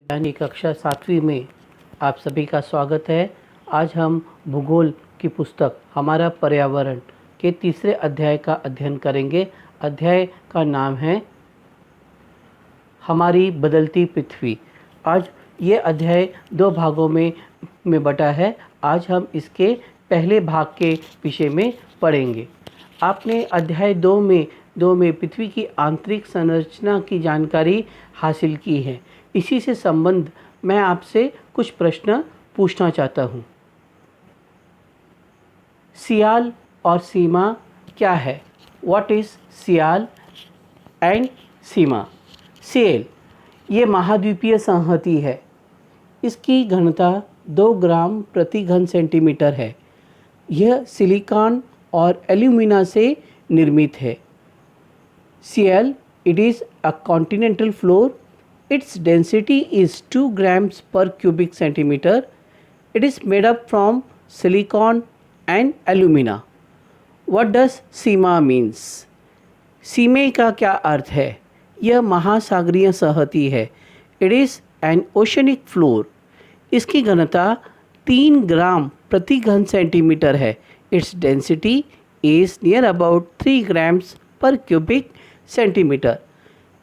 यानी कक्षा 7वीं में आप सभी का स्वागत है। आज हम भूगोल की पुस्तक हमारा पर्यावरण के तीसरे अध्याय का अध्ययन करेंगे। अध्याय का नाम है हमारी बदलती पृथ्वी। आज ये अध्याय दो भागों में बटा है। आज हम इसके पहले भाग के विषय में पढ़ेंगे। आपने अध्याय दो में पृथ्वी की आंतरिक संरचना की जानकारी हासिल की है। इसी से संबंध मैं आपसे कुछ प्रश्न पूछना चाहता हूँ। सियाल और सीमा क्या है? व्हाट इज़ सियाल एंड सीमा? सियाल ये महाद्वीपीय संहति है। इसकी घनता 2 ग्राम प्रति घन सेंटीमीटर है। यह सिलिकॉन और एल्यूमिना से निर्मित है। Ciel, it is a continental floor. Its density is 2 grams per cubic centimeter. It is made up from silicon and alumina. What does Seema means? सीमे का क्या अर्थ है? यह महासागरीय संहति है। It is an oceanic floor. इसकी घनता 3 ग्राम प्रति घन सेंटीमीटर है। Its density is near about 3 grams per cubic centimeter.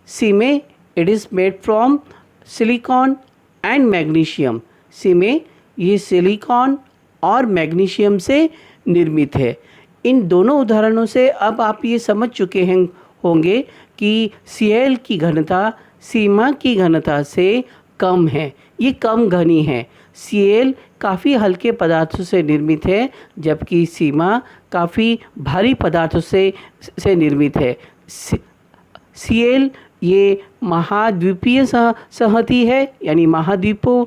सीमे it is made from silicon and magnesium. सीमे ये सिलिकॉन और मैग्नीशियम से निर्मित है। इन दोनों उदाहरणों से अब आप ये समझ चुके होंगे कि सीएल की घनता सीमा की घनता से कम है। ये कम घनी है। सीएल काफ़ी हल्के पदार्थों से निर्मित है, जबकि सीमा काफ़ी भारी पदार्थों से निर्मित है। सीएल ये महाद्वीपीय संहति है, यानी महाद्वीपों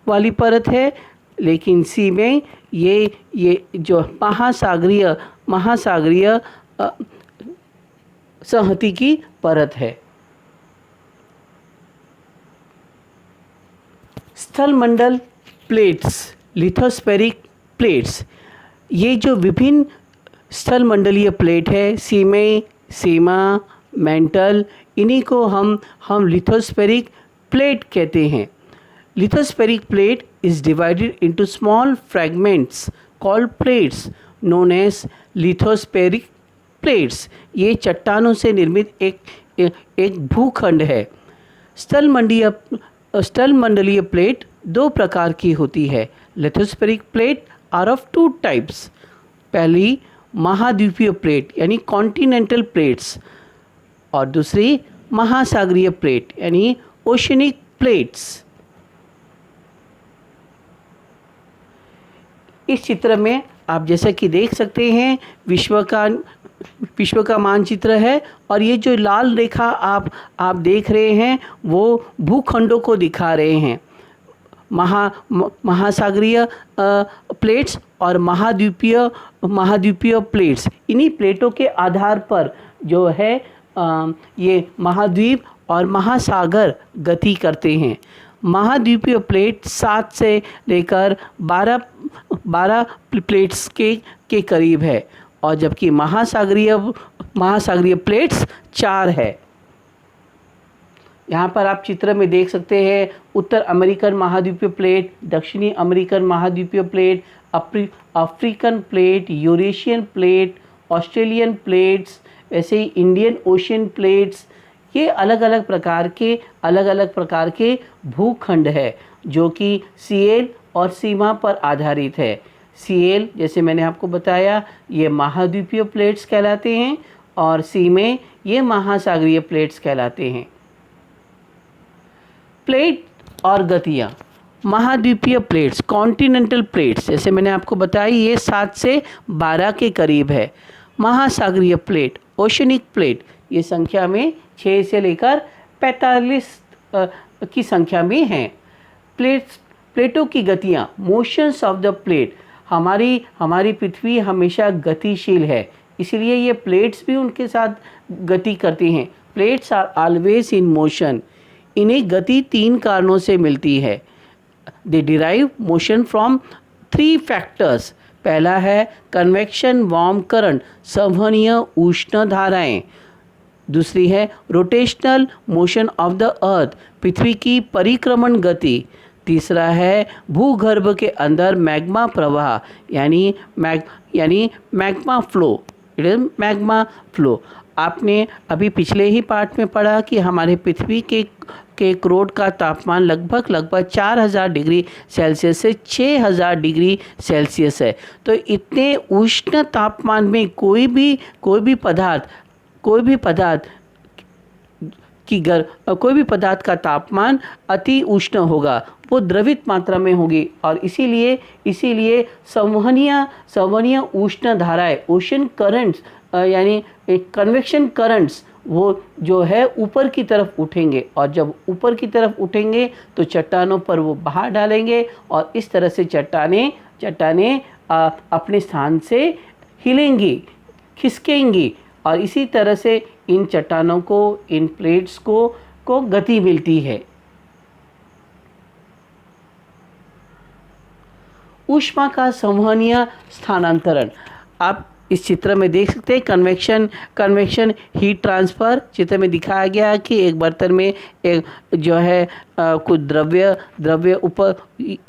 वाली परत है, लेकिन सीमे ये जो महासागरीय संहति की परत है। स्थलमंडल प्लेट्स, लिथोस्फेरिक प्लेट्स, ये जो विभिन्न स्थलमंडलीय प्लेट है, सीमा, मेंटल, इन्हीं को हम लिथोस्फेरिक प्लेट कहते हैं। Lithospheric plate is divided into small fragments called plates known as lithospheric plates. ये चट्टानों से निर्मित एक भूखंड है। स्थलमंडलीय प्लेट दो प्रकार की होती है। Lithospheric plate are of 2 types. पहली महाद्वीपीय प्लेट यानी कॉन्टिनेंटल प्लेट्स, और दूसरी महासागरीय प्लेट यानी ओशनिक प्लेट्स। इस चित्र में आप जैसा कि देख सकते हैं विश्व का मानचित्र है, और ये जो लाल रेखा आप देख रहे हैं वो भूखंडों को दिखा रहे हैं। महासागरीय प्लेट्स और महाद्वीपीय प्लेट्स, इन्हीं प्लेटों के आधार पर जो है ये महाद्वीप और महासागर गति करते हैं। महाद्वीपीय प्लेट 7 से लेकर 12 प्लेट्स के करीब है, और जबकि महासागरीय प्लेट्स 4 है। यहाँ पर आप चित्र में देख सकते हैं उत्तर अमेरिकन महाद्वीपीय प्लेट, दक्षिणी अमेरिकन महाद्वीपीय plate, African plate, Eurasian plate, Australian plates, वैसे ही इंडियन ओशियन प्लेट्स। ये अलग अलग प्रकार के भूखंड है जो कि सीएल और सीमा पर आधारित है। सीएल जैसे मैंने आपको बताया ये महाद्वीपीय प्लेट्स कहलाते हैं, और सीमे ये महासागरीय प्लेट्स कहलाते हैं। प्लेट और गतियाँ। महाद्वीपीय प्लेट्स कॉन्टिनेंटल प्लेट्स जैसे मैंने आपको बताई ये 7 से 12 के करीब है। महासागरीय प्लेट ओशनिक प्लेट ये संख्या में 6 से लेकर 45 की संख्या में हैं। प्लेटों की गतियाँ मोशंस ऑफ द प्लेट। हमारी पृथ्वी हमेशा गतिशील है, इसलिए ये प्लेट्स भी उनके साथ गति करती हैं। Plates are always in motion. इन्हें गति 3 कारणों से मिलती है। They derive motion from 3 factors. पहला है कन्वेक्शन वार्म करंट, संवहनीय उष्ण धाराएं। दूसरी है rotational motion of the earth, पृथ्वी की परिक्रमण गति। तीसरा है भूगर्भ के अंदर मैग्मा प्रवाह, यानी magma flow, it is magma flow. आपने अभी पिछले ही पार्ट में पढ़ा कि हमारे पृथ्वी के क्रोड का तापमान लगभग 4000 डिग्री सेल्सियस से 6000 डिग्री सेल्सियस है। तो इतने उष्ण तापमान में कोई भी पदार्थ का तापमान अति उष्ण होगा, वो द्रवित मात्रा में होगी, और इसीलिए संवहनीय उष्ण धाराएं, ओशन करंट्स यानी कन्वेक्शन करंट्स, वो जो है ऊपर की तरफ उठेंगे, और जब ऊपर की तरफ उठेंगे तो चट्टानों पर वो बाहर डालेंगे, और इस तरह से चट्टानें अपने स्थान से हिलेंगी, खिसकेंगी, और इसी तरह से इन चट्टानों को, इन प्लेट्स को गति मिलती है। ऊष्मा का संवहनीय स्थानांतरण आप इस चित्र में देख सकते हैं। कन्वेक्शन हीट ट्रांसफ़र चित्र में दिखाया गया कि एक बर्तन में एक जो है कुछ द्रव्य ऊपर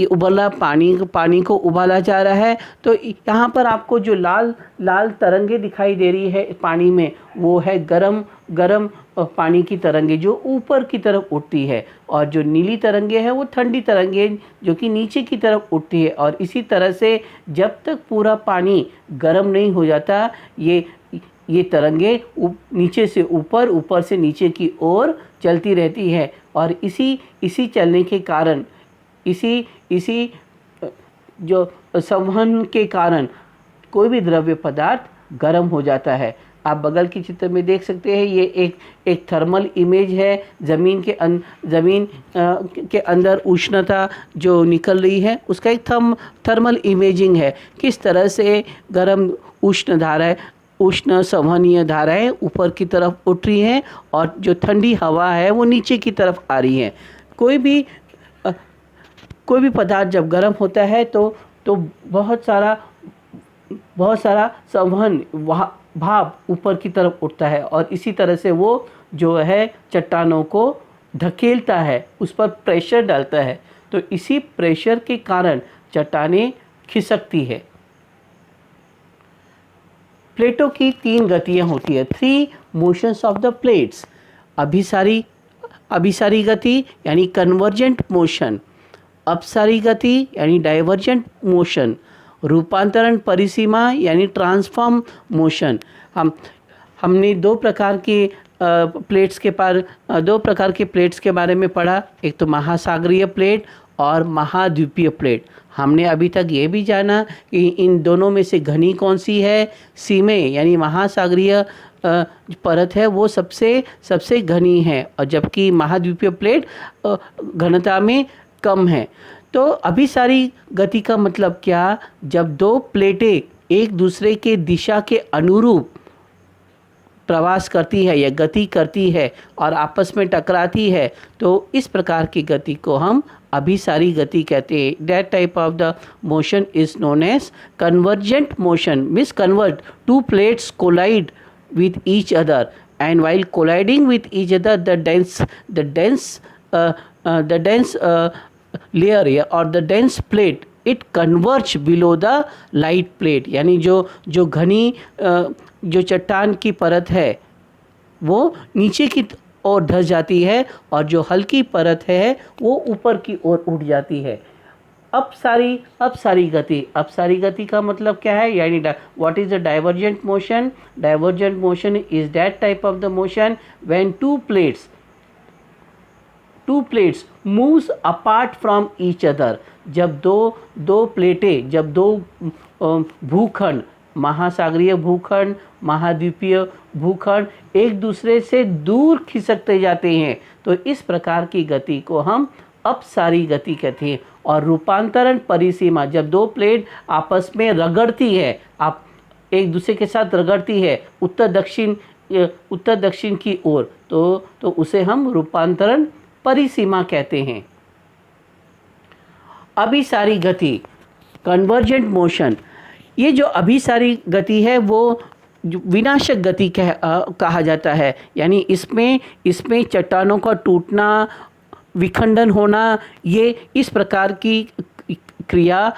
उबला पानी को उबाला जा रहा है। तो यहाँ पर आपको जो लाल तरंगे दिखाई दे रही है पानी में, वो है गरम पानी की तरंगे जो ऊपर की तरफ उठती है, और जो नीली तरंगे है वो ठंडी तरंगे जो कि नीचे की तरफ उठती है। और इसी तरह से जब तक पूरा पानी गर्म नहीं हो जाता, ये तरंगे नीचे से ऊपर, ऊपर से नीचे की ओर चलती रहती है, और इसी चलने के कारण, इसी जो संवहन के कारण कोई भी द्रव्य पदार्थ गर्म हो जाता है। आप बगल की चित्र में देख सकते हैं, ये एक थर्मल इमेज है। ज़मीन के अंदर उष्णता जो निकल रही है उसका एक थर्मल इमेजिंग है, किस तरह से गर्म उष्ण संवहनीय धाराएं ऊपर की तरफ उठ रही हैं, और जो ठंडी हवा है वो नीचे की तरफ आ रही है। कोई भी पदार्थ जब गर्म होता है तो बहुत सारा संवहन भाप ऊपर की तरफ उठता है, और इसी तरह से वो जो है चट्टानों को धकेलता है, उस पर प्रेशर डालता है। तो इसी प्रेशर के कारण चट्टानें खिसकती है। प्लेटों की 3 गतियाँ होती है, 3 मोशंस ऑफ द प्लेट्स। अभिसारी गति यानी कन्वर्जेंट मोशन, अपसारी गति यानी डाइवर्जेंट मोशन, रूपांतरण परिसीमा यानी ट्रांसफॉर्म मोशन। हमने दो प्रकार के प्लेट्स के बारे में पढ़ा, एक तो महासागरीय प्लेट और महाद्वीपीय प्लेट। हमने अभी तक ये भी जाना कि इन दोनों में से घनी कौन सी है, सीमे यानी महासागरीय परत है वो सबसे घनी है, और जबकि महाद्वीपीय प्लेट घनता में कम है। तो अभिसारी गति का मतलब क्या, जब 2 प्लेटें एक दूसरे के दिशा के अनुरूप प्रवास करती है या गति करती है और आपस में टकराती है, तो इस प्रकार की गति को हम अभिसारी गति कहते हैं। That type of the motion is known as convergent motion, means convert 2 plates collide with each other, and while colliding with each other the dense layer or the dense plate it converge below the light plate, यानी जो घनी जो चट्टान की परत है वो नीचे की ओर धस जाती है, और जो हल्की परत है वो ऊपर की ओर उठ जाती है। अपसारी गति का मतलब क्या है, यानी what is the divergent motion? Divergent motion is that type of the motion when to plates moves apart from each other. जब दो प्लेटें, जब 2 भूखंड, महासागरीय भूखंड, महाद्वीपीय भूखंड एक दूसरे से दूर खिसकते जाते हैं, तो इस प्रकार की गति को हम अपसारी गति कहते हैं। और रूपांतरण परिसीमा, जब 2 प्लेट आपस में रगड़ती है, आप एक दूसरे के साथ रगड़ती है उत्तर दक्षिण की ओर, तो उसे हम रूपांतरण परिसीमा कहते हैं। अभिसारी गति, कन्वर्जेंट मोशन, ये जो अभिसारी गति है वो जो विनाशक गति कहा जाता है, यानी इसमें चट्टानों का टूटना, विखंडन होना, ये इस प्रकार की क्रिया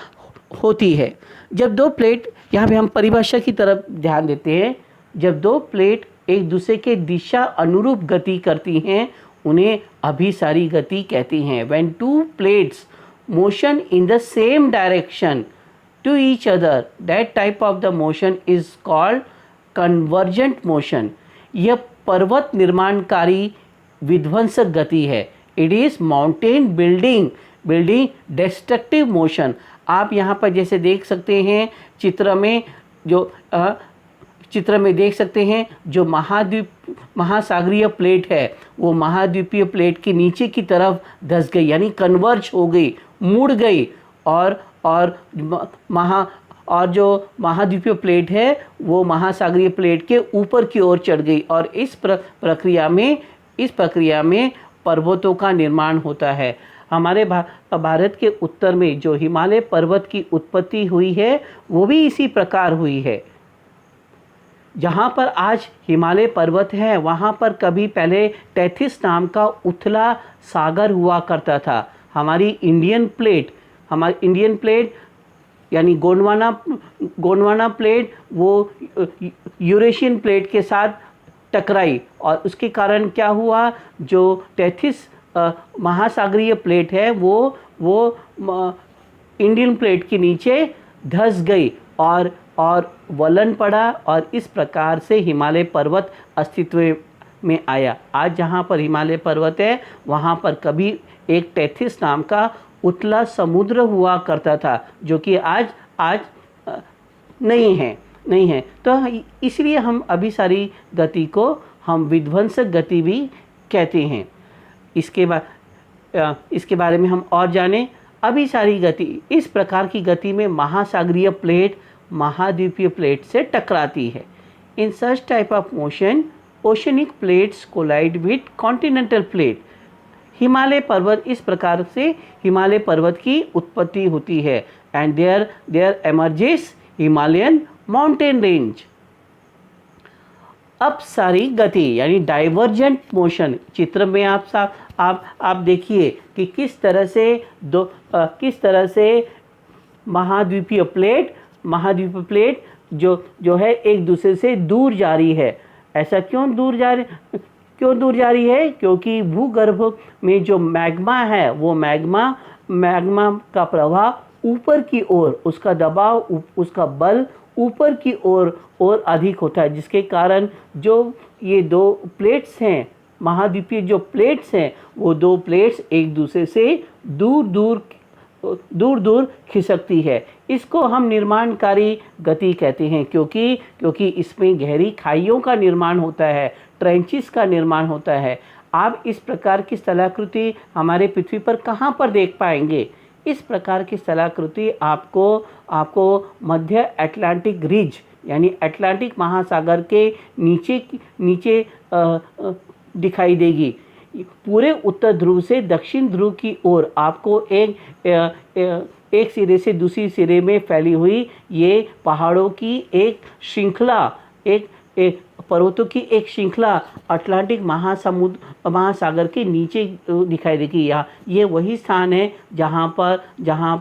होती है। जब दो प्लेट, यहाँ पे हम परिभाषा की तरफ ध्यान देते हैं, जब दो प्लेट एक दूसरे के दिशा अनुरूप गति करती हैं उन्हें अभिसारी गति कहती हैं। When two plates motion in the same direction to each other, that type of the motion is called convergent motion। यह पर्वत निर्माणकारी विध्वंसक गति है। It is mountain building destructive motion। आप यहाँ पर जैसे देख सकते हैं चित्र में देख सकते हैं, जो महासागरीय प्लेट है वो महाद्वीपीय प्लेट के नीचे की तरफ धंस गई, यानी कन्वर्ज हो गई, मुड़ गई, और जो महाद्वीपीय प्लेट है वो महासागरीय प्लेट के ऊपर की ओर चढ़ गई, और इस प्रक्रिया में पर्वतों का निर्माण होता है। हमारे भारत के उत्तर में जो हिमालय पर्वत की उत्पत्ति हुई है वो भी इसी प्रकार हुई है। जहाँ पर आज हिमालय पर्वत है वहाँ पर कभी पहले टेथिस नाम का उथला सागर हुआ करता था। हमारी इंडियन प्लेट यानी गोंडवाना प्लेट वो यूरेशियन प्लेट के साथ टकराई, और उसके कारण क्या हुआ, जो टेथिस महासागरीय प्लेट है वो इंडियन प्लेट के नीचे धंस गई और वलन पड़ा, और इस प्रकार से हिमालय पर्वत अस्तित्व में आया। आज जहाँ पर हिमालय पर्वत है वहाँ पर कभी एक टेथिस नाम का उथला समुद्र हुआ करता था, जो कि आज नहीं है। तो इसलिए हम अभिसारी गति को हम विध्वंसक गति भी कहते हैं। इसके बारे में हम और जानें। अभिसारी गति, इस प्रकार की गति में महासागरीय प्लेट महाद्वीपीय प्लेट से टकराती है। In such type of motion oceanic plates collide with continental plate. Himalaya पर्वत, इस प्रकार से हिमालय पर्वत की उत्पत्ति होती है, and there emerges Himalayan mountain range. अपसारी गति यानी डाइवर्जेंट मोशन, चित्र में आप देखिए कि किस तरह से महाद्वीपीय प्लेट जो है एक दूसरे से दूर जा रही है। ऐसा क्यों दूर जा रही है? क्योंकि भूगर्भ में जो मैग्मा है वो मैग्मा का प्रवाह ऊपर की ओर, उसका दबाव, उसका बल ऊपर की ओर और अधिक होता है, जिसके कारण जो ये दो प्लेट्स हैं, महाद्वीपीय जो प्लेट्स हैं, वो दो प्लेट्स एक दूसरे से दूर खिसकती है। इसको हम निर्माणकारी गति कहते हैं, क्योंकि इसमें गहरी खाइयों का निर्माण होता है, ट्रेंचेस का निर्माण होता है। आप इस प्रकार की स्थलाकृति हमारे पृथ्वी पर कहाँ पर देख पाएंगे? इस प्रकार की स्थलाकृति आपको मध्य अटलांटिक रिज यानी अटलांटिक महासागर के नीचे दिखाई देगी। पूरे उत्तर ध्रुव से दक्षिण ध्रुव की ओर आपको एक सिरे से दूसरी सिरे में फैली हुई ये पहाड़ों की एक श्रृंखला, एक पर्वतों की एक श्रृंखला अटलांटिक महासागर के नीचे दिखाई देगी। ये वही स्थान है जहाँ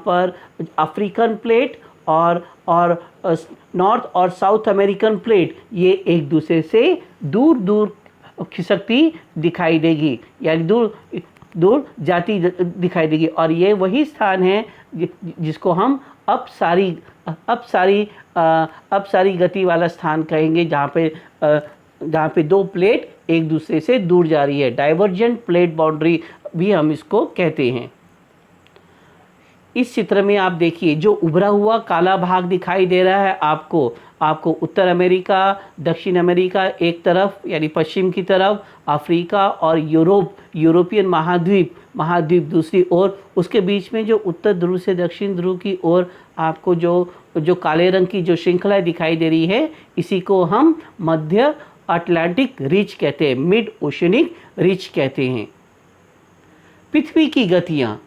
पर अफ्रीकन प्लेट और नॉर्थ और साउथ अमेरिकन प्लेट ये एक दूसरे से दूर खिसकती दिखाई देगी, यानी दूर जाती दिखाई देगी। और ये वही स्थान है जिसको हम अपसारी गति वाला स्थान कहेंगे, जहाँ पे दो प्लेट एक दूसरे से दूर जा रही है। डाइवर्जेंट प्लेट बाउंड्री भी हम इसको कहते हैं। इस चित्र में आप देखिए जो उभरा हुआ काला भाग दिखाई दे रहा है आपको उत्तर अमेरिका, दक्षिण अमेरिका एक तरफ यानी पश्चिम की तरफ, अफ्रीका और यूरोपियन महाद्वीप दूसरी ओर। उसके बीच में जो उत्तर ध्रुव से दक्षिण ध्रुव की ओर आपको जो काले रंग की जो श्रृंखला दिखाई दे रही है, इसी को हम मध्य अटलांटिक रिज कहते हैं, मिड ओशनिक रिज कहते हैं। पृथ्वी की गतियाँ,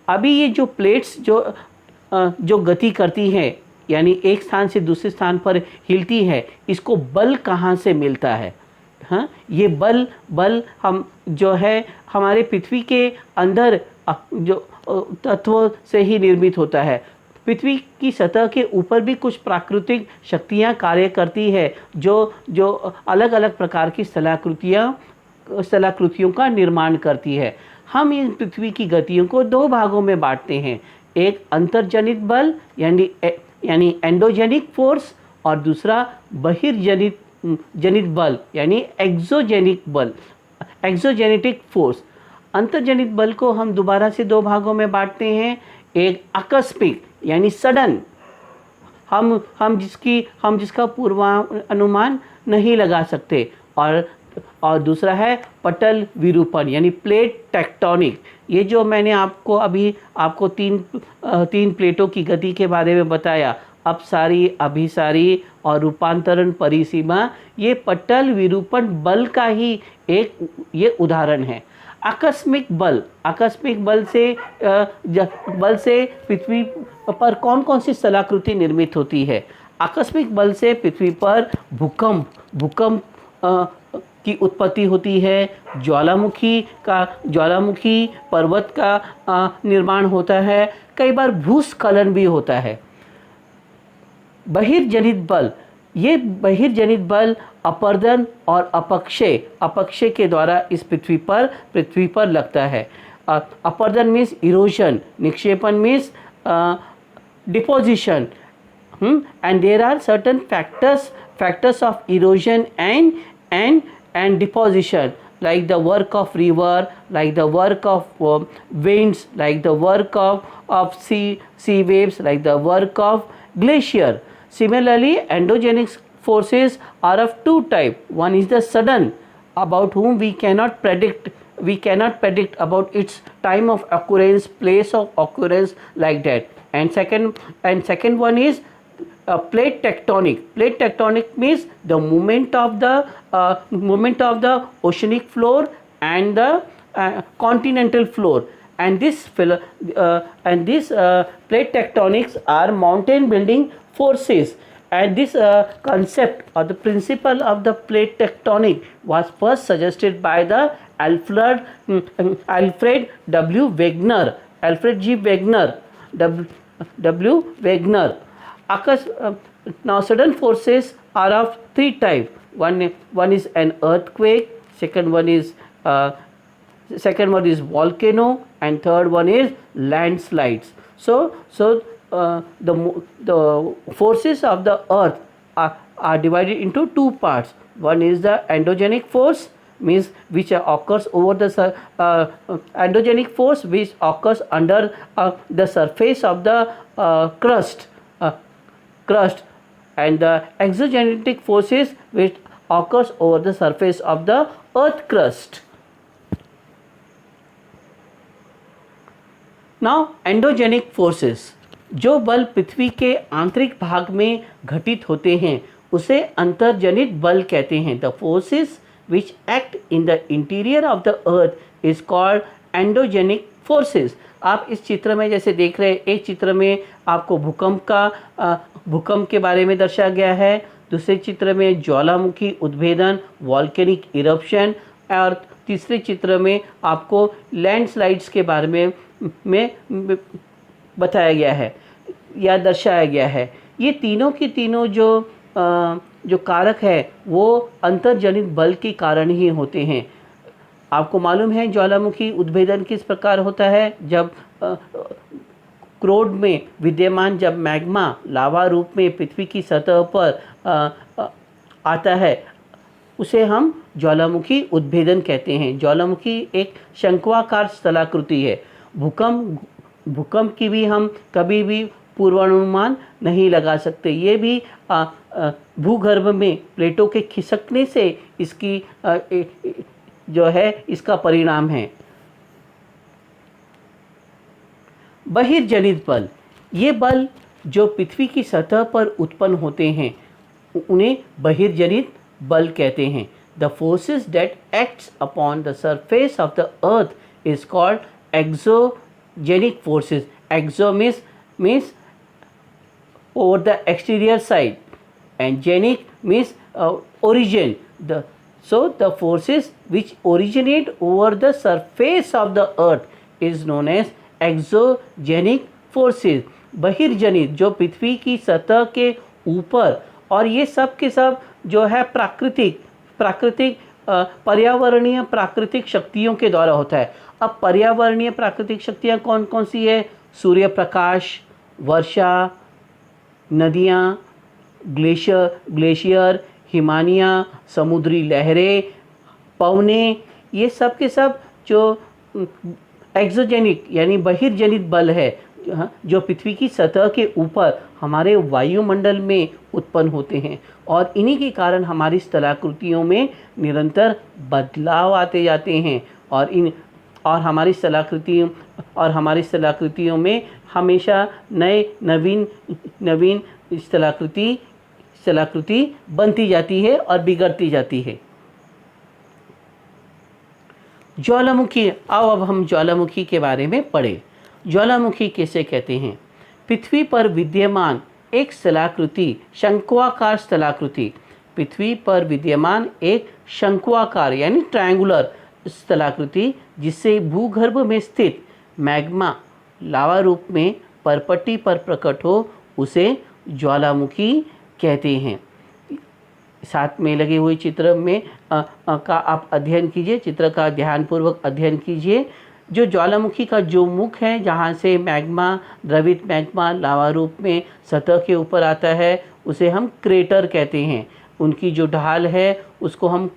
अभी ये जो प्लेट्स जो गति करती हैं, यानी एक स्थान से दूसरे स्थान पर हिलती है, इसको बल कहाँ से मिलता है? हाँ, ये बल बल हम जो है हमारे पृथ्वी के अंदर जो तत्वों से ही निर्मित होता है। पृथ्वी की सतह के ऊपर भी कुछ प्राकृतिक शक्तियाँ कार्य करती है जो जो अलग अलग प्रकार की स्थलाकृतियों का निर्माण करती है। हम इन पृथ्वी की गतियों को दो भागों में बांटते हैं, एक अंतर्जनित बल यानी एंडोजेनिक फोर्स, और दूसरा जनित बल यानी एक्सोजेनेटिक फोर्स। अंतर्जनित बल को हम दोबारा से दो भागों में बांटते हैं, एक आकस्मिक यानी सडन, हम जिसका पूर्वानुमान नहीं लगा सकते, और दूसरा है पटल विरूपण यानी प्लेट टेक्टोनिक। ये जो मैंने आपको तीन प्लेटों की गति के बारे में बताया, अपसारी, अभिसारी और रूपांतरण परिसीमा, ये पटल विरूपण बल का ही ये उदाहरण है। आकस्मिक बल से पृथ्वी पर कौन कौन सी स्थलाकृति निर्मित होती है? आकस्मिक बल से पृथ्वी पर भूकंप की उत्पत्ति होती है, ज्वालामुखी पर्वत का निर्माण होता है, कई बार भूस्खलन भी होता है। बहिर्जनित बल अपर्दन और अपक्षय के द्वारा इस पृथ्वी पर लगता है। अपर्दन मीन्स इरोजन, निक्षेपण means deposition, and there are certain factors of erosion and deposition, like the work of river, like the work of winds, like the work of sea waves, like the work of glacier. Similarly, endogenic forces are of two types. One is the sudden, about whom we cannot predict about its time of occurrence, place of occurrence, like that. And second one is plate tectonic. Plate tectonic means the movement of the oceanic floor and the continental floor. And this plate tectonics are mountain building forces. And this concept or the principle of the plate tectonic was first suggested by the Alfred W. Wegener, Alfred G. Wegener, W. Wegener. Now sudden forces are of three types. One is an earthquake, second one is volcano, and third one is landslides. So the forces of the earth are divided into two parts. One is the endogenic force, means which occurs over the endogenic force, which occurs under the surface of the crust, and the exogenetic forces which occurs over the surface of the earth crust. Now endogenic forces, जो बल पृथ्वी के आंतरिक भाग में घटित होते हैं उसे अंतर्जनित बल कहते हैं. The forces which act in the interior of the earth is called endogenic forces. आप इस चित्र में जैसे देख रहे हैं, एक चित्र में आपको भूकंप के बारे में दर्शाया गया है, दूसरे चित्र में ज्वालामुखी उद्भेदन वॉल्केनिक इरप्शन, और तीसरे चित्र में आपको लैंडस्लाइड्स के बारे में बताया गया है या दर्शाया गया है. ये तीनों की तीनों जो कारक है वो अंतर्जनित बल के कारण ही होते हैं. आपको मालूम है ज्वालामुखी उद्भेदन किस प्रकार होता है. जब क्रोड में विद्यमान जब मैग्मा लावा रूप में पृथ्वी की सतह पर आता है उसे हम ज्वालामुखी उद्भेदन कहते हैं. ज्वालामुखी एक शंक्वाकार स्थलाकृति है. भूकंप की भी हम कभी भी पूर्वानुमान नहीं लगा सकते. ये भी भूगर्भ में प्लेटों के खिसकने से इसकी जो है इसका परिणाम है. बहिर्जनित बल, ये बल जो पृथ्वी की सतह पर उत्पन्न होते हैं उन्हें बहिर्जनित बल कहते हैं. The forces that acts upon the surface of the earth is called exogenic forces. Exo means over the exterior side, and genic means origin. So the forces which originate over the surface of the earth is known as exogenic forces. बहिर्जनित, जो पृथ्वी की सतह के ऊपर, और ये सब के सब जो है प्राकृतिक पर्यावरणीय प्राकृतिक शक्तियों के द्वारा होता है। अब पर्यावरणीय प्राकृतिक शक्तियाँ कौन कौन सी है? सूर्य प्रकाश, वर्षा, नदियाँ, ग्लेशियर, हिमानियाँ, समुद्री लहरें, पवने, ये सब के सब जो एक्सोजेनिक यानी बहिर्जनित बल है, जो पृथ्वी की सतह के ऊपर हमारे वायुमंडल में उत्पन्न होते हैं, और इन्हीं के कारण हमारी स्थलाकृतियों में निरंतर बदलाव आते जाते हैं, और हमारी स्थलाकृतियों में हमेशा नवीन स्थलाकृति बनती जाती है और बिगड़ती जाती है। ज्वालामुखी, अब हम ज्वालामुखी के बारे में पढ़ें। ज्वालामुखी किसे कहते हैं? पृथ्वी पर विद्यमान एक स्थलाकृति, शंक्वाकार स्थलाकृति, पृथ्वी पर विद्यमान एक शंक्वाकार यानी ट्रायंगुलर स्थलाकृति, जिससे भूगर्भ में स्थित मैग्मा लावा रूप में परपट्टी पर प्रकट हो, उसे ज्वालामुखी कहते हैं। साथ में लगे हुए चित्र में का आप अध्ययन कीजिए, चित्र का ध्यानपूर्वक अध्ययन कीजिए। जो ज्वालामुखी का जो मुख है, जहाँ से मैग्मा, द्रवित मैग्मा लावा रूप में सतह के ऊपर आता है, उसे हम क्रेटर कहते हैं। उनकी जो ढाल है उसको हम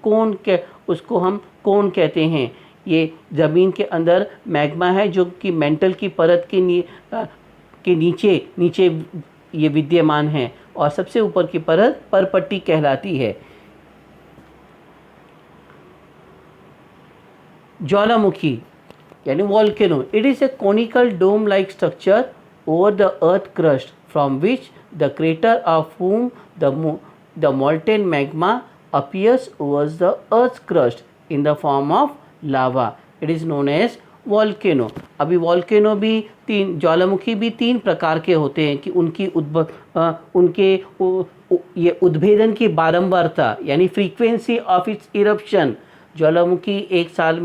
कोन कहते हैं। ये ज़मीन के अंदर मैग्मा है जो कि मेंटल की परत के नीचे ये विद्यमान है, और सबसे ऊपर की परत परपट्टी कहलाती है। ज्वालामुखी यानी volcano, it is a conical dome like structure over the earth crust from which the crater of whom the molten magma appears over the earth's crust in the form of lava. It is known as volcano. अभी volcano भी ज्वालामुखी भी तीन प्रकार के होते हैं कि उनके ये उद्भेदन की बारंबारता यानी फ्रीक्वेंसी ऑफ इट्स इरप्शन। ज्वालामुखी एक साल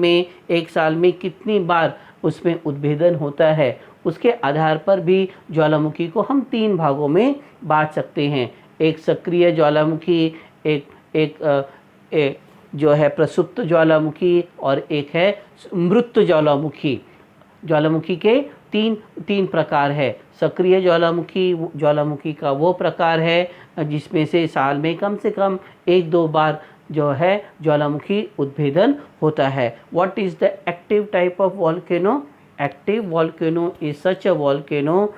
में कितनी बार उसमें उद्भेदन होता है, उसके आधार पर भी ज्वालामुखी को हम तीन भागों में बांट सकते हैं। एक सक्रिय ज्वालामुखी, एक जो है प्रसुप्त ज्वालामुखी, और एक है मृत ज्वालामुखी। ज्वालामुखी के तीन प्रकार है। सक्रिय ज्वालामुखी का वो प्रकार है जिसमें से साल में कम से कम 1-2 बार जो है ज्वालामुखी उद्भेदन होता है। What is the active type of volcano? Active volcano is such a volcano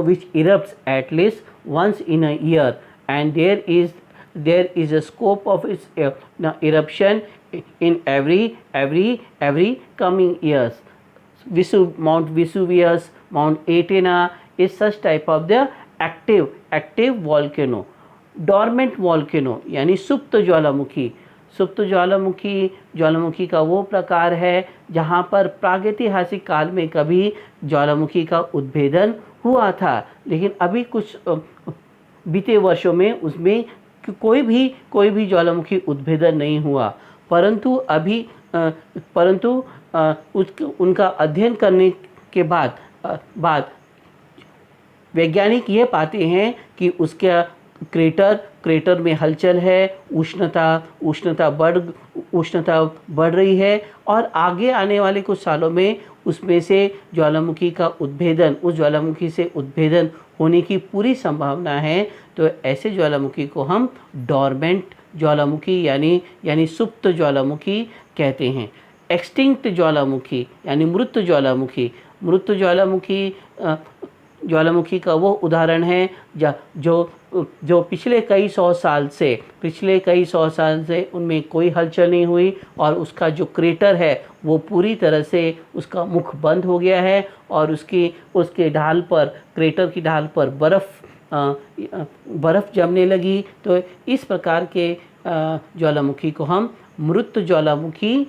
which erupts at least once in a year, and there is a scope of its eruption in every coming years. Mount Vesuvius, Mount Etna is such type of the active volcano. Dormant volcano यानी सुप्त ज्वालामुखी। सुप्त ज्वालामुखी का वो प्रकार है जहाँ पर प्रागैतिहासिक काल में कभी ज्वालामुखी का उद्भेदन हुआ था, लेकिन अभी कुछ बीते वर्षों में उसमें कोई भी ज्वालामुखी उद्भेदन नहीं हुआ। परंतु उनका अध्ययन करने के बाद वैज्ञानिक ये पाते हैं कि उसका क्रेटर में हलचल है, उष्णता बढ़ रही है, और आगे आने वाले कुछ सालों में उसमें से उस ज्वालामुखी से उद्भेदन होने की पूरी संभावना है। तो ऐसे ज्वालामुखी को हम डॉर्मेंट ज्वालामुखी यानी सुप्त ज्वालामुखी कहते हैं। एक्सटिंक्ट ज्वालामुखी यानी मृत ज्वालामुखी का वो उदाहरण है जो पिछले कई सौ साल से उनमें कोई हलचल नहीं हुई, और उसका जो क्रेटर है वो पूरी तरह से उसका मुख बंद हो गया है, और उसके ढाल पर, क्रेटर की ढाल पर बर्फ़ जमने लगी। तो इस प्रकार के ज्वालामुखी को हम मृत ज्वालामुखी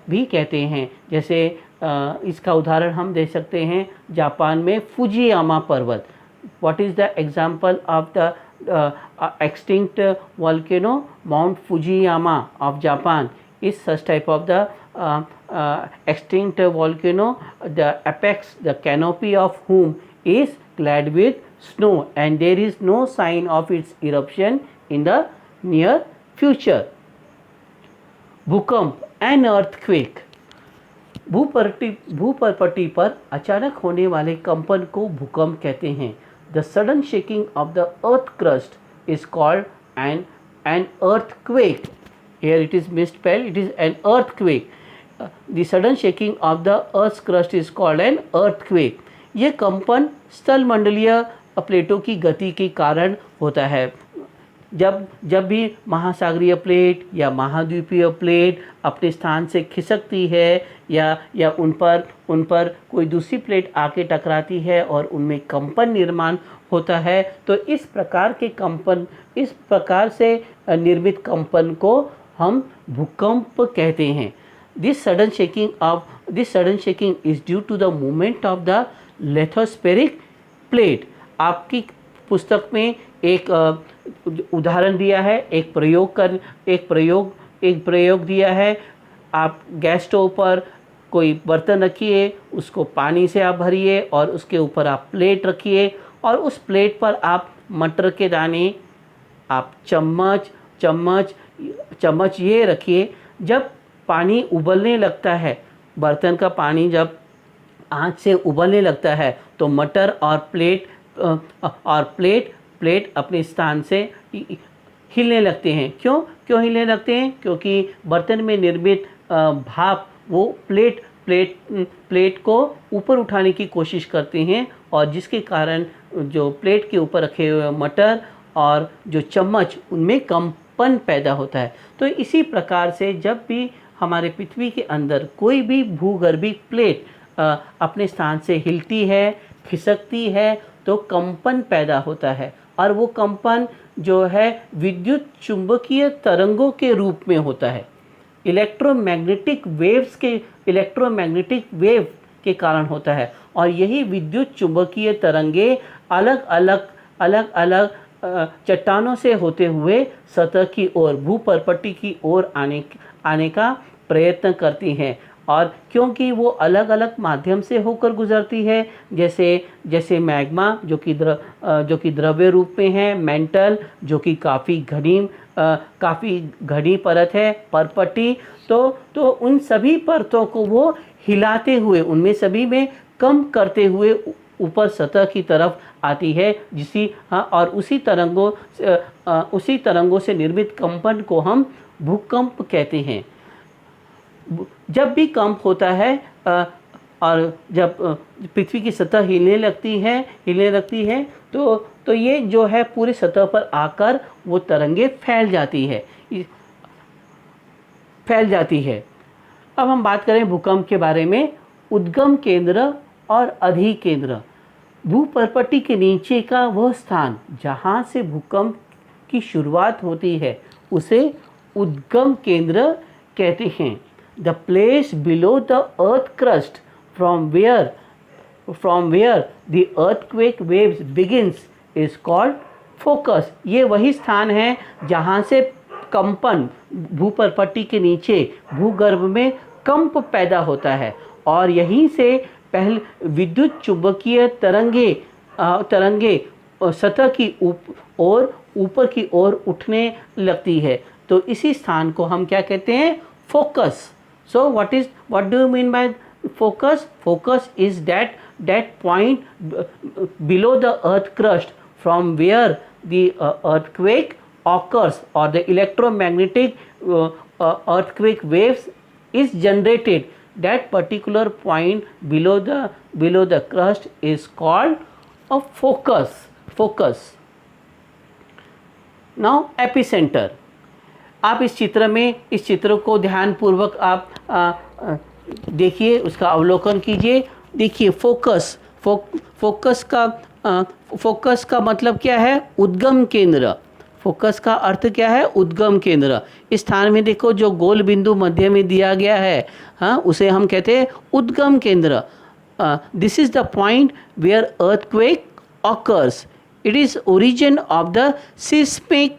भी कहते हैं। जैसे इसका उदाहरण हम दे सकते हैं जापान में फुजियामा पर्वत। what is the example of the extinct volcano? Mount Fujiyama of Japan is such type of the extinct volcano, the apex, the canopy of whom is clad with snow, and there is no sign of its eruption in the near future. भूकंप and earthquake, भूपरपट्टी पर अचानक होने वाले कंपन को भूकंप कहते हैं. The sudden shaking of the earth crust is called an earthquake. Here it is misspelled, it is an earthquake. The sudden shaking of the earth's crust is called an earthquake. ये कंपन स्थल मंडलीय प्लेटों की गति के कारण होता है. जब भी महासागरीय प्लेट या महाद्वीपीय प्लेट अपने स्थान से खिसकती है या उन पर कोई दूसरी प्लेट आके टकराती है और उनमें कंपन निर्माण होता है, तो इस प्रकार से निर्मित कंपन को हम भूकंप कहते हैं. This sudden shaking is due to the movement of the lithospheric plate. आपकी पुस्तक में एक उदाहरण दिया है, एक प्रयोग दिया है. आप गैस स्टोव पर कोई बर्तन रखिए, उसको पानी से आप भरिए और उसके ऊपर आप प्लेट रखिए और उस प्लेट पर आप मटर के दाने, आप चम्मच ये रखिए. जब पानी उबलने लगता है, बर्तन का पानी जब आँच से उबलने लगता है, तो मटर और प्लेट अपने स्थान से हिलने लगते हैं. क्यों हिलने लगते हैं? क्योंकि बर्तन में निर्मित भाप वो प्लेट को ऊपर उठाने की कोशिश करते हैं और जिसके कारण जो प्लेट के ऊपर रखे हुए मटर और जो चम्मच उनमें कंपन पैदा होता है. तो इसी प्रकार से जब भी हमारे पृथ्वी के अंदर कोई भी भूगर्भिक प्लेट अपने स्थान से हिलती है, खिसकती है, तो कंपन पैदा होता है और वो कंपन जो है विद्युत चुंबकीय तरंगों के रूप में होता है. इलेक्ट्रोमैग्नेटिक वेव के कारण होता है और यही विद्युत चुंबकीय तरंगे अलग अलग चट्टानों से होते हुए सतह की ओर, भूपरपट्टी की ओर आने का प्रयत्न करती हैं. और क्योंकि वो अलग अलग माध्यम से होकर गुजरती है, जैसे मैग्मा जो कि द्रव्य रूप में है, मेंटल जो कि काफ़ी घनी परत है, परपट्टी, तो उन सभी परतों को वो हिलाते हुए, उनमें सभी में कम करते हुए ऊपर सतह की तरफ आती है, और उसी तरंगों से निर्मित कंपन को हम भूकंप कहते हैं. जब भी कंप होता है और जब पृथ्वी की सतह हिलने लगती है तो ये जो है पूरी सतह पर आकर वो तरंगे फैल जाती है. अब हम बात करें भूकंप के बारे में. उद्गम केंद्र और अधिकेंद्र. भूपरपट्टी के नीचे का वह स्थान जहाँ से भूकंप की शुरुआत होती है उसे उद्गम केंद्र कहते हैं. The place below the earth crust from where the earthquake waves begins is called focus. ये वही स्थान है जहाँ से कंपन भूपरपट्टी के नीचे भूगर्भ में कंप पैदा होता है और यहीं से पहले विद्युत चुंबकीय तरंगे सतह की ऊपर की ओर उठने लगती है. तो इसी स्थान को हम क्या कहते हैं? Focus. So what do you mean by focus? Focus is that point below the earth crust from where the earthquake occurs or the electromagnetic earthquake waves is generated. That particular point below the crust is called a focus. Now epicenter. आप इस चित्र को ध्यानपूर्वक आप देखिए, उसका अवलोकन कीजिए. देखिए फोकस का मतलब क्या है? उद्गम केंद्र. फोकस का अर्थ क्या है? उद्गम केंद्र. इस स्थान में देखो जो गोल बिंदु मध्य में दिया गया है, उसे हम कहते हैं उद्गम केंद्र. This is the point where earthquake occurs. It is origin of the seismic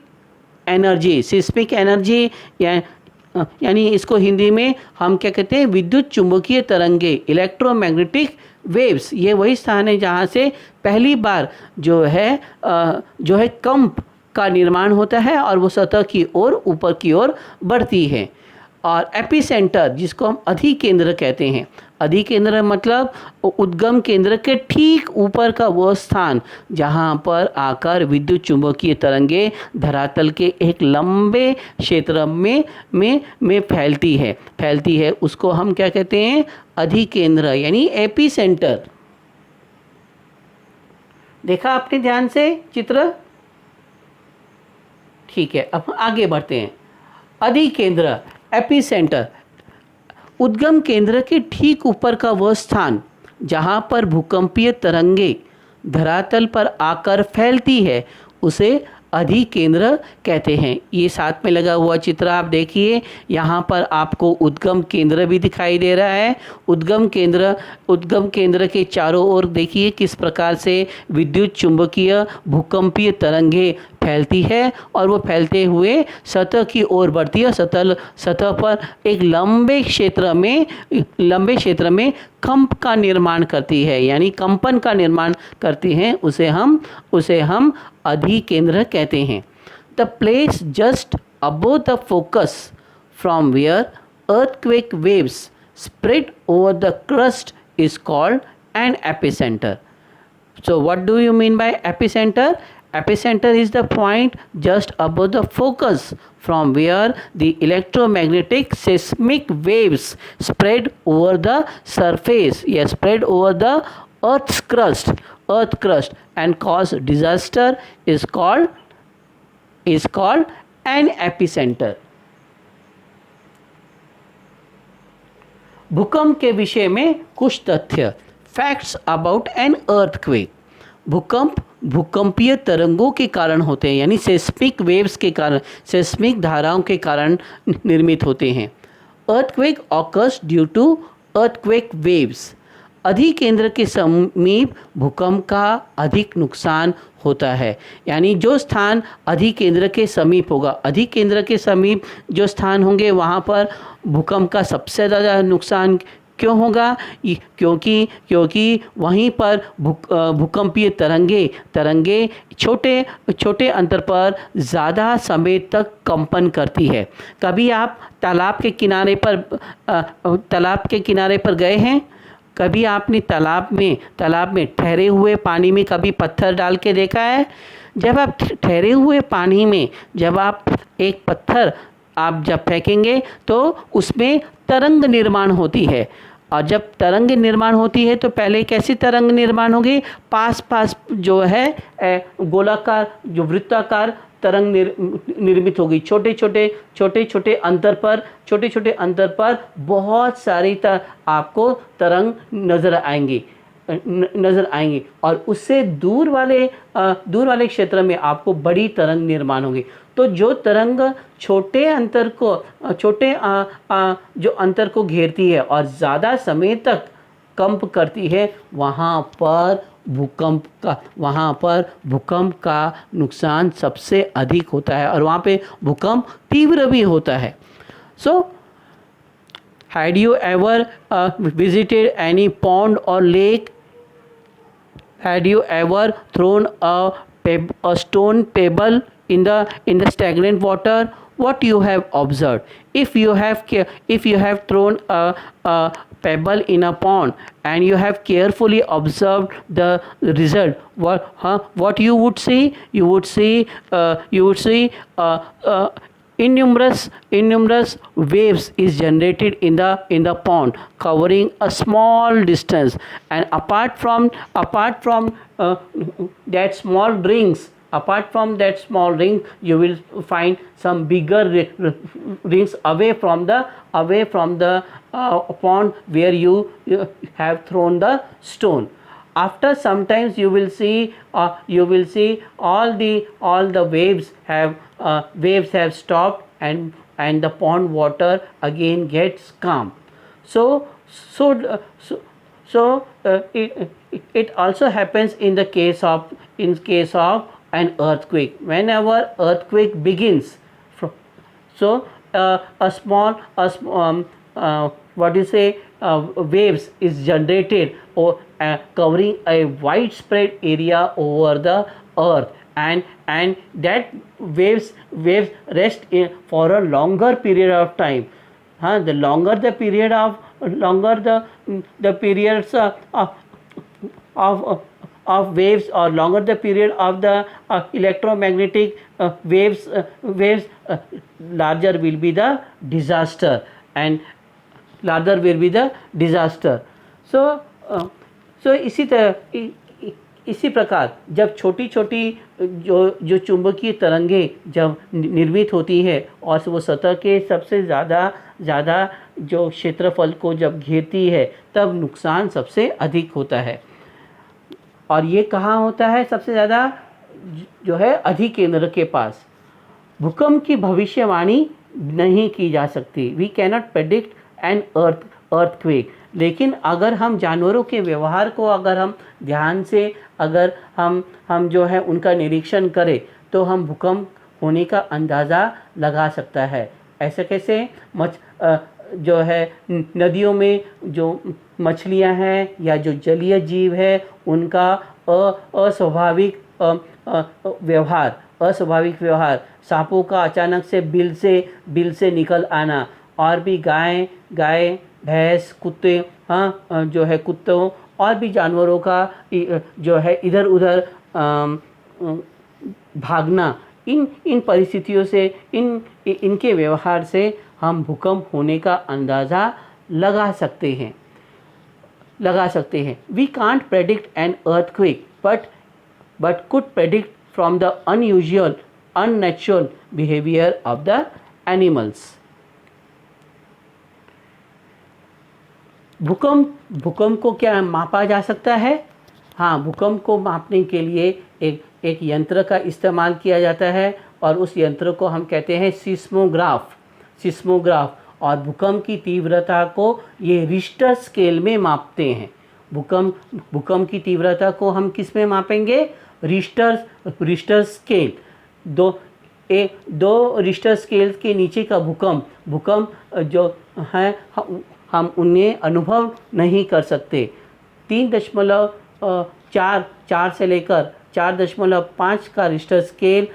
energy. Seismic energy यानी इसको हिंदी में हम क्या कहते हैं, विद्युत चुंबकीय तरंगे, इलेक्ट्रोमैग्नेटिक वेव्स. ये वही स्थान है जहाँ से पहली बार जो है कंप का निर्माण होता है और वो सतह की ओर ऊपर की ओर बढ़ती है. और एपिसेंटर जिसको हम अधिकेंद्र कहते हैं, अधिकेंद्र मतलब उद्गम केंद्र के ठीक ऊपर का वो स्थान जहाँ पर आकर विद्युत चुंबकीय तरंगे धरातल के एक लंबे क्षेत्र में फैलती है उसको हम क्या कहते हैं, अधिकेंद्र यानी एपिसेंटर. देखा आपने ध्यान से चित्र? ठीक है, अब आगे बढ़ते हैं. अधिकेंद्र एपिसेंटर, उद्गम केंद्र के ठीक ऊपर का वह स्थान जहाँ पर भूकंपीय तरंगे धरातल पर आकर फैलती है उसे अधिकेंद्र कहते हैं. ये साथ में लगा हुआ चित्र आप देखिए, यहाँ पर आपको उद्गम केंद्र भी दिखाई दे रहा है. उद्गम केंद्र के चारों ओर देखिए किस प्रकार से विद्युत चुंबकीय भूकंपीय तरंगे फैलती है और वो फैलते हुए सतह की ओर बढ़ती है. सतह पर एक लंबे क्षेत्र में कंप का निर्माण करती है, यानी कंपन का निर्माण करती है. उसे हम अधिकेंद्र कहते हैं. The place just above the focus from where earthquake waves spread over the crust is called an epicenter. So what do you mean by epicenter? Epicenter is the point just above the focus from where the electromagnetic seismic waves spread over the surface, spread over the earth crust and cause disaster is called an epicenter. भूकंप के विषय में कुछ तथ्य. Facts about an earthquake. भूकंप भूकंपीय तरंगों के कारण होते हैं, यानी सेस्मिक वेव्स के कारण, सेस्मिक धाराओं के कारण निर्मित होते हैं. Earthquake occurs due to earthquake waves. अधिकेंद्र के समीप भूकंप का अधिक नुकसान होता है, यानी जो स्थान अधिकेंद्र के समीप होगा, अधिकेंद्र के समीप जो स्थान होंगे वहाँ पर भूकंप का सबसे ज़्यादा नुकसान क्यों होगा? क्योंकि वहीं पर भूकंपीय तरंगे छोटे अंतर पर ज़्यादा समय तक कंपन करती है. कभी आप तालाब के किनारे पर गए हैं? कभी आपने तालाब में ठहरे हुए पानी में कभी पत्थर डाल के देखा है? जब आप ठहरे हुए पानी में जब आप एक पत्थर आप जब फेंकेंगे तो उसमें तरंग निर्माण होती है. और जब तरंग निर्माण होती है तो पहले कैसी तरंग निर्माण होगी? पास जो है गोलाकार जो वृत्ताकार तरंग निर्मित होगी. छोटे अंतर पर बहुत सारी आपको तरंग नज़र आएंगी और उससे दूर वाले क्षेत्र में आपको बड़ी तरंग निर्माण होगी. तो जो तरंग छोटे अंतर को घेरती है और ज़्यादा समय तक कंप करती है, वहाँ पर भूकंप का नुकसान सबसे अधिक होता है और वहाँ पे भूकंप तीव्र भी होता है. सो had you ever visited any pond or lake? Had you ever thrown a stone pebble in the stagnant water? What you have observed? If you have thrown a pebble in a pond and you have carefully observed the result, what you would see? You would see innumerous waves is generated in the pond covering a small distance, and apart from that small rings, you will find some bigger rings away from the pond where you have thrown the stone. After sometimes you will see all the waves have stopped and the pond water again gets calm. So So it also happens in the case of an earthquake. Whenever earthquake begins, so a small what do you say waves is generated or covering a widespread area over the earth, and that waves rest for a longer period of time. The longer the period of longer the periods of of waves, or longer the period of the electromagnetic waves, larger will be the disaster, and larger will be the disaster. So इसी तरह इसी प्रकार जब छोटी छोटी जो चुंबकीय तरंगें जब निर्मित होती है और वो सतह के सबसे ज़्यादा जो क्षेत्रफल को जब घेरती है, तब नुकसान सबसे अधिक होता है। और ये कहाँ होता है सबसे ज़्यादा? जो है अधिकेंद्र के पास। भूकंप की भविष्यवाणी नहीं की जा सकती। We cannot predict an earthquake. लेकिन अगर हम जानवरों के व्यवहार को अगर हम ध्यान से अगर हम जो है उनका निरीक्षण करें, तो हम भूकंप होने का अंदाज़ा लगा सकता है। ऐसे कैसे? जो है नदियों में जो मछलियां हैं या जो जलीय जीव है, उनका अस्वाभाविक व्यवहार, सांपों का अचानक से बिल से निकल आना, और भी गाय भैंस कुत्ते जो है कुत्तों और भी जानवरों का जो है इधर उधर भागना, इन परिस्थितियों से इनके व्यवहार से हम भूकंप होने का अंदाज़ा लगा सकते हैं। We can't predict an earthquake but could predict from the unusual unnatural behaviour of the animals. भूकंप को क्या मापा जा सकता है? हाँ, भूकंप को मापने के लिए एक यंत्र का इस्तेमाल किया जाता है, और उस यंत्र को हम कहते हैं सिस्मोग्राफ। और भूकंप की तीव्रता को ये रिश्टर स्केल में मापते हैं। भूकंप की तीव्रता को हम किस में मापेंगे? Richter scale. दो रिश्टर स्केल के नीचे का भूकंप जो है हम उन्हें अनुभव नहीं कर सकते। 3.4 से लेकर 4.5 का रिश्टर स्केल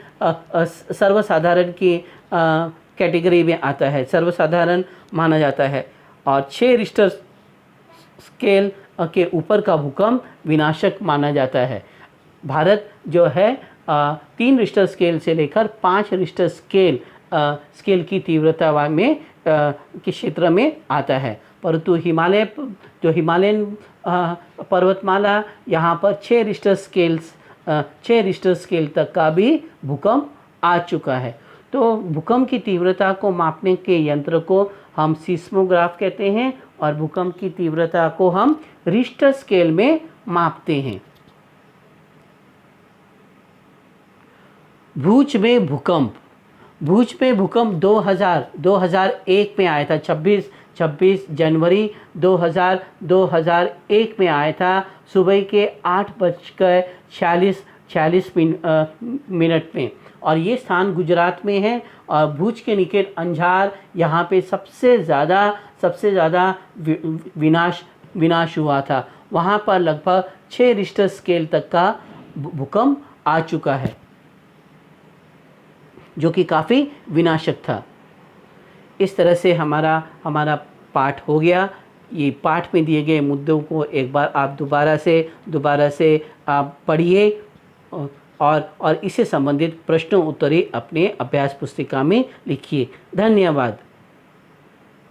सर्वसाधारण की कैटेगरी में आता है, सर्वसाधारण माना जाता है। और 6 रिश्टर स्केल के ऊपर का भूकंप विनाशक माना जाता है। भारत जो है 3 रिश्टर स्केल से लेकर 5 रिश्टर स्केल की तीव्रता में के क्षेत्र में आता है। परंतु हिमालयन पर्वतमाला, यहाँ पर 6 रिश्टर स्केल तक का भी भूकंप आ चुका है। तो भूकंप की तीव्रता को मापने के यंत्र को हम सिस्मोग्राफ कहते हैं, और भूकंप की तीव्रता को हम रिश्टर स्केल में मापते हैं। भुज में भूकंप 2001 में आया था। 26 जनवरी 2001 में आया था, सुबह के 8:46 मिनट में। और ये स्थान गुजरात में है, और भुज के निकट अंजार, यहाँ पे सबसे ज़्यादा विनाश हुआ था। वहाँ पर लगभग 6 रिश्टर स्केल तक का भूकंप आ चुका है, जो कि काफ़ी विनाशक था। इस तरह से हमारा पाठ हो गया। ये पाठ में दिए गए मुद्दों को एक बार आप दोबारा से आप पढ़िए, और इससे संबंधित प्रश्नों उत्तरी अपने अभ्यास पुस्तिका में लिखिए। धन्यवाद।